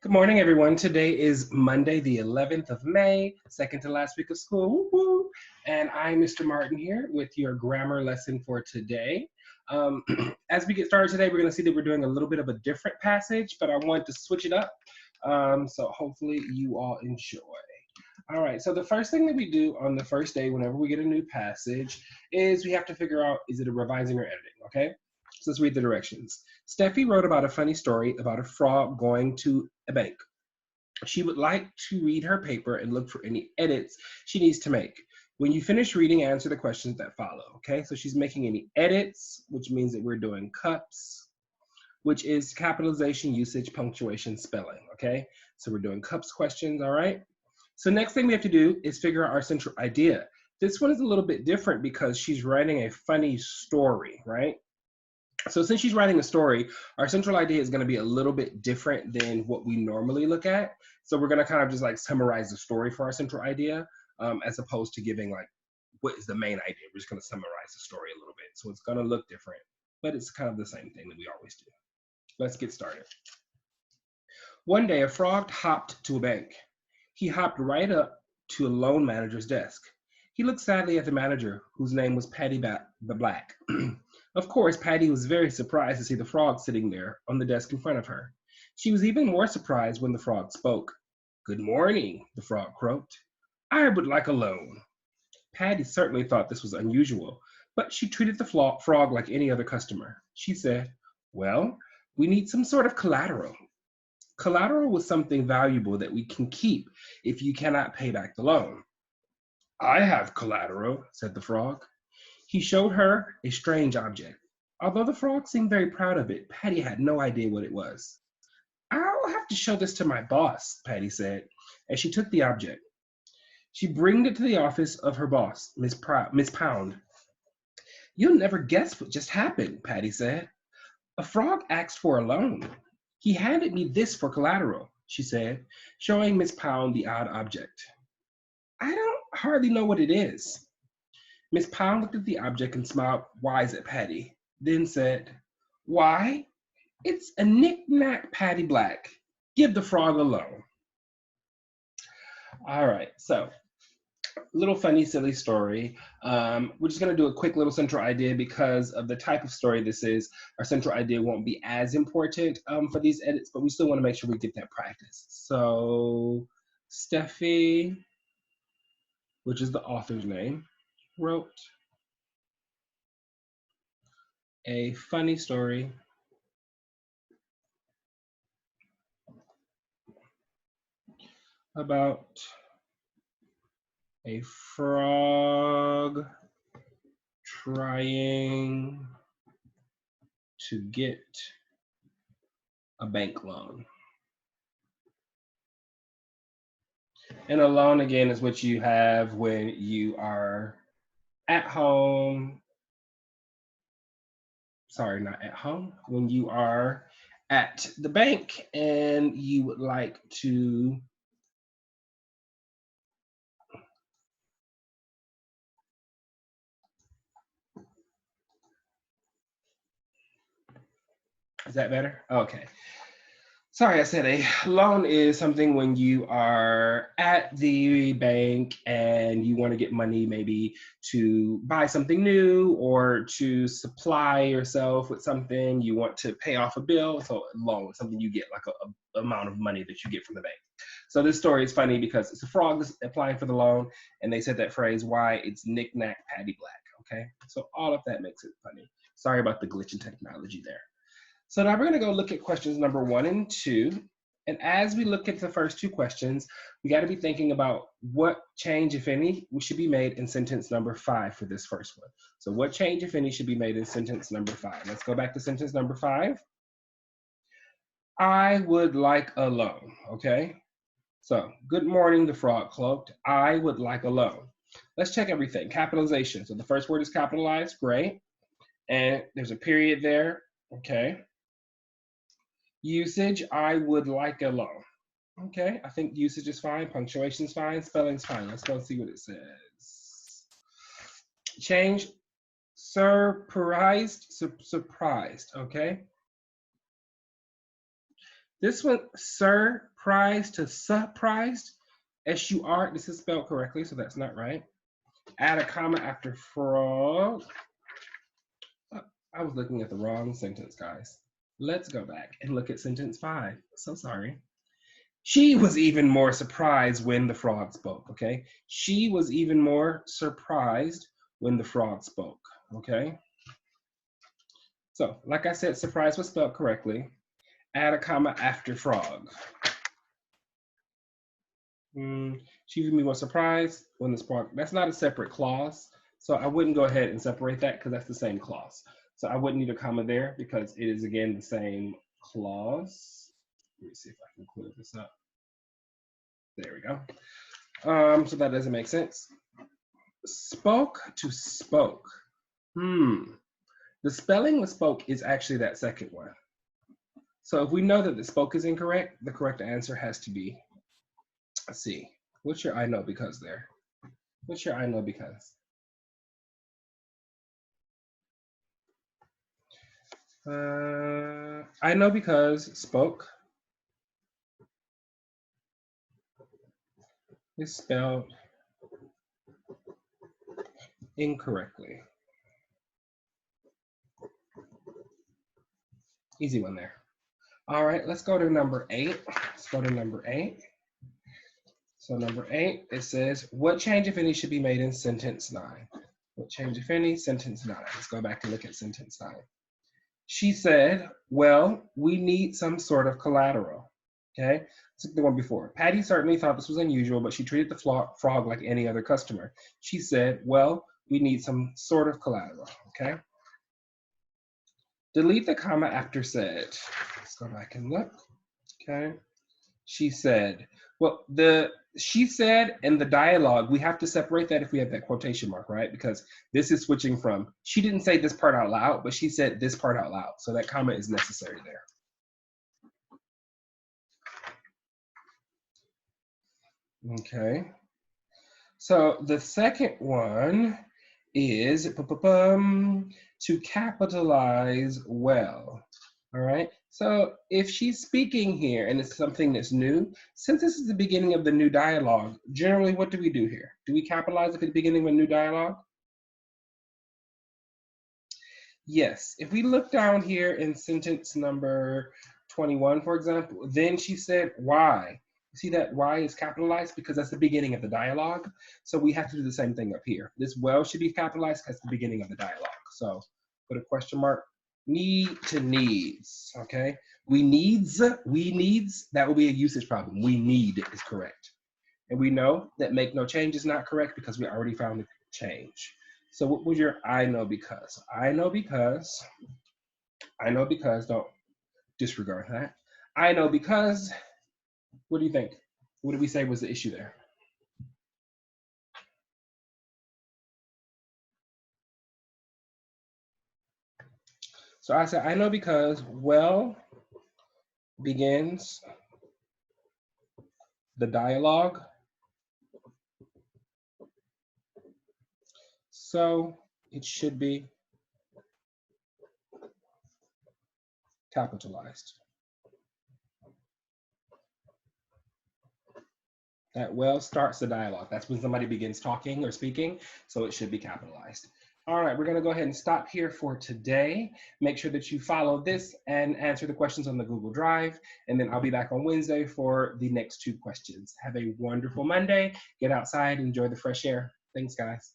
Good morning, everyone. Today is Monday, the 11th of May, second to last week of school. Woo woo. And I'm Mr. Martin here with your grammar lesson for today. Um, as we get started today, we're going to see that we're doing a little bit of a different passage, but I want to switch it up. So hopefully you all enjoy. All right, so the first thing that we do on the first day, whenever we get a new passage, is we have to figure out, is it a revising or editing, okay? So let's read the directions. Steffi wrote about a funny story about a frog going to a bank. She would like to read her paper and look for any edits she needs to make. When you finish reading, answer the questions that follow, okay? So she's making any edits, which means that we're doing cups, which is capitalization, usage, punctuation, spelling, okay? So we're doing cups questions, all right? So next thing we have to do is figure out our central idea. This one is a little bit different because she's writing a funny story, right? So since she's writing a story, our central idea is going to be a little bit different than what we normally look at. So we're going to kind of just like summarize the story for our central idea, as opposed to giving like what is the main idea. We're just going to summarize the story a little bit. So it's going to look different, but it's kind of the same thing that we always do. Let's get started. One day, a frog hopped to a bank. He hopped right up to a loan manager's desk. He looked sadly at the manager, whose name was Patty the Black. Of course, Patty was very surprised to see the frog sitting there on the desk in front of her. She was even more surprised when the frog spoke. "Good morning," the frog croaked. "I would like a loan." Patty certainly thought this was unusual, but she treated the frog like any other customer. She said, "Well, we need some sort of collateral." Collateral was something valuable that we can keep if you cannot pay back the loan. "I have collateral," said the frog. He showed her a strange object. Although the frog seemed very proud of it, Patty had no idea what it was. "I'll have to show this to my boss," Patty said, as she took the object. She brought it to the office of her boss, Miss Pound. "You'll never guess what just happened," Patty said. "A frog asked for a loan. He handed me this for collateral," she said, showing Miss Pound the odd object. "I don't hardly know what it is." Miss Pound looked at the object and smiled wise at Patty, then said, "Why, it's a knick-knack Patty Black. Give the frog a loan." All right, so little funny, silly story. We're just going to do a quick little central idea because of the type of story this is. Our central idea won't be as important for these edits, but we still want to make sure we get that practice. So Steffi, which is the author's name, wrote a funny story about a frog trying to get a bank loan. And a loan, again, is what you have when you are at home. Sorry, not at home. When you are at the bank and you would like to is that better? Okay. Sorry, I said a loan is something when you are at the bank and you want to get money maybe to buy something new or to supply yourself with something. You want to pay off a bill. So a loan is something you get, like a amount of money that you get from the bank. So this story is funny because it's a frog that's applying for the loan, and they said that phrase, "Why, it's knick-knack Patty Black." Okay, so all of that makes it funny. Sorry about the glitch in technology there. So now we're going to go look at questions number 1 and 2. And as we look at the first two questions, we got to be thinking about what change, if any, should be made in sentence number 5 for this first one. So what change, if any, should be made in sentence number 5? Let's go back to sentence number 5. I would like a loan, okay? So, good morning, the frog cloaked. I would like a loan. Let's check everything. Capitalization. So the first word is capitalized, great. And there's a period there, okay? Usage, I would like a loan. Okay, I think usage is fine, punctuation's fine, spelling's fine. Let's go see what it says. Change, surprised, okay? This one, Surprised to surprised. S-U-R, this is spelled correctly, so that's not right. Add a comma after frog. I was looking at the wrong sentence, guys. Let's go back and look at sentence 5. So sorry. She was even more surprised when the frog spoke, okay? She was even more surprised when the frog spoke, okay? So, like I said, surprise was spelled correctly. Add a comma after frog. She was even more surprised when the frog, that's not a separate clause. So I wouldn't go ahead and separate that because that's the same clause. So I wouldn't need a comma there because it is, again, the same clause. Let me see if I can clear this up. There we go. So that doesn't make sense. Spoke to spoke. The spelling of spoke is actually that second one. So if we know that the spoke is incorrect, the correct answer has to be, let's see, what's your I know because there? What's your I know because? I know because spoke is spelled incorrectly. Easy one there. All right, let's go to number 8. Let's go to number 8. So number 8, it says, what change, if any, should be made in sentence 9? What change, if any, sentence 9. Let's go back and look at sentence 9. She said, well, we need some sort of collateral. Okay, let's the one before. Patty certainly thought this was unusual, but she treated the frog like any other customer. She said, well, we need some sort of collateral. Okay. Delete the comma after said. Let's go back and look. Okay. She said, well, she said and the dialogue, we have to separate that if we have that quotation mark, right? Because this is switching from, she didn't say this part out loud, but she said this part out loud. So that comma is necessary there. Okay. So the second one is to capitalize well. All right. So if she's speaking here and it's something that's new, since this is the beginning of the new dialogue, generally what do we do here? Do we capitalize at the beginning of a new dialogue? Yes. If we look down here in sentence number 21, for example, then she said, why? See that Y is capitalized because that's the beginning of the dialogue. So we have to do the same thing up here. This well should be capitalized because it's the beginning of the dialogue. So put a question mark. Need to needs, okay? We needs, that will be a usage problem. We need is correct. And we know that make no change is not correct because we already found the change. So what was your I know because? I know because, don't disregard that. I know because, what do you think? What did we say was the issue there? So I said, I know because well begins the dialogue. So it should be capitalized. That well starts the dialogue. That's when somebody begins talking or speaking, so it should be capitalized. All right, we're gonna go ahead and stop here for today. Make sure that you follow this and answer the questions on the Google Drive, and then I'll be back on Wednesday for the next 2 questions. Have a wonderful Monday. Get outside, enjoy the fresh air. Thanks, guys.